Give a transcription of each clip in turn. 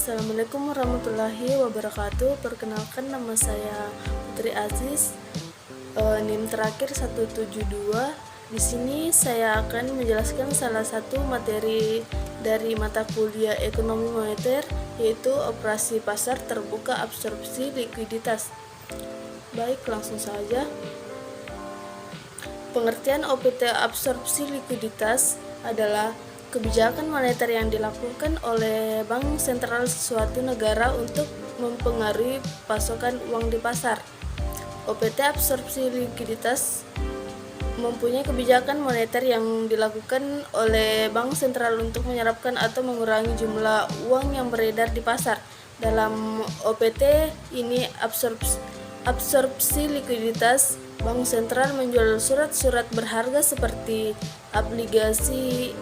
Assalamualaikum warahmatullahi wabarakatuh. Perkenalkan, nama saya Putri Aziz, NIM terakhir 172. Di sini saya akan menjelaskan salah satu materi dari mata kuliah Ekonomi Moneter, yaitu Operasi Pasar Terbuka Absorpsi Likuiditas. Baik, langsung saja. Pengertian OPT absorpsi likuiditas adalah kebijakan moneter yang dilakukan oleh bank sentral suatu negara untuk mempengaruhi pasokan uang di pasar. OPT absorpsi likuiditas mempunyai kebijakan moneter yang dilakukan oleh bank sentral untuk menyerapkan atau mengurangi jumlah uang yang beredar di pasar. Dalam OPT ini absorpsi likuiditas, bank sentral menjual surat-surat berharga seperti obligasi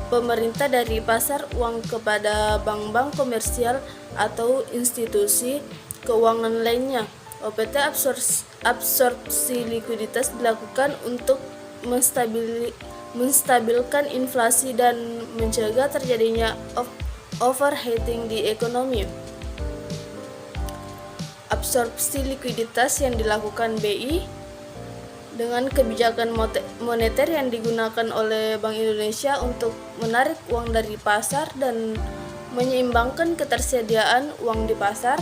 pemerintah dari pasar uang kepada bank-bank komersial atau institusi keuangan lainnya. OPT absorpsi likuiditas dilakukan untuk menstabilkan inflasi dan mencegah terjadinya overheating di ekonomi. Absorpsi likuiditas yang dilakukan BI dengan kebijakan moneter yang digunakan oleh Bank Indonesia untuk menarik uang dari pasar dan menyeimbangkan ketersediaan uang di pasar.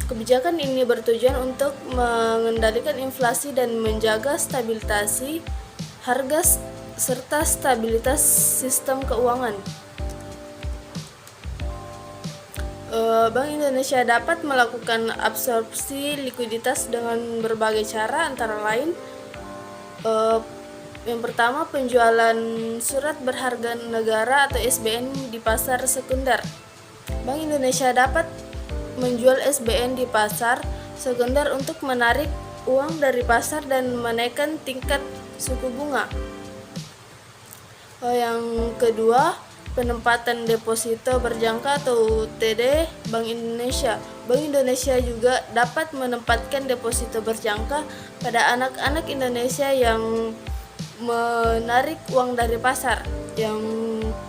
Kebijakan ini bertujuan untuk mengendalikan inflasi dan menjaga stabilitas harga serta stabilitas sistem keuangan. Bank Indonesia dapat melakukan absorpsi likuiditas dengan berbagai cara, antara lain yang pertama, penjualan surat berharga negara atau SBN di pasar sekunder. Bank Indonesia dapat menjual SBN di pasar sekunder untuk menarik uang dari pasar dan menaikkan tingkat suku bunga. Yang kedua, penempatan deposito berjangka atau TD Bank Indonesia. Bank Indonesia juga dapat menempatkan deposito berjangka pada anak-anak Indonesia yang menarik uang dari pasar. Yang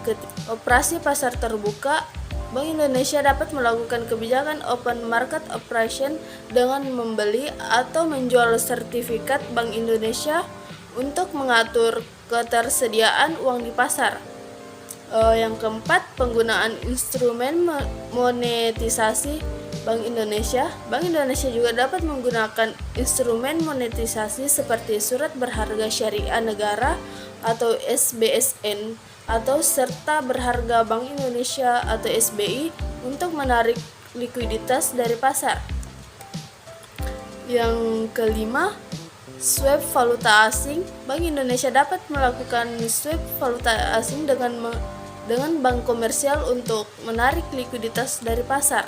ketiga, operasi pasar terbuka. Bank Indonesia dapat melakukan kebijakan open market operation dengan membeli atau menjual sertifikat Bank Indonesia untuk mengatur ketersediaan uang di pasar. Yang keempat, penggunaan instrumen monetisasi Bank Indonesia. Bank Indonesia juga dapat menggunakan instrumen monetisasi seperti surat berharga syariah negara atau SBSN atau serta berharga Bank Indonesia atau SBI untuk menarik likuiditas dari pasar. Yang kelima, swap valuta asing. Bank Indonesia dapat melakukan swap valuta asing dengan bank komersial untuk menarik likuiditas dari pasar.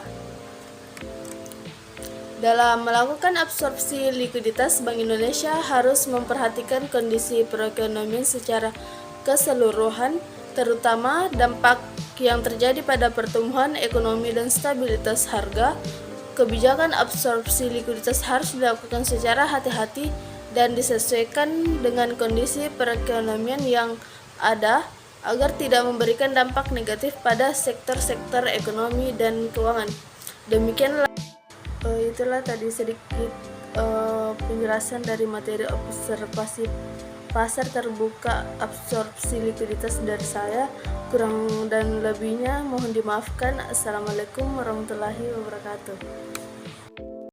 Dalam melakukan absorpsi likuiditas, Bank Indonesia harus memperhatikan kondisi perekonomian secara keseluruhan, terutama dampak yang terjadi pada pertumbuhan ekonomi dan stabilitas harga. Kebijakan absorpsi likuiditas harus dilakukan secara hati-hati dan disesuaikan dengan kondisi perekonomian yang ada agar tidak memberikan dampak negatif pada sektor-sektor ekonomi dan keuangan. Demikianlah itulah tadi sedikit penjelasan dari materi observasi pasar terbuka absorpsi likuiditas dari saya. Kurang dan lebihnya mohon dimaafkan. Assalamualaikum warahmatullahi wabarakatuh.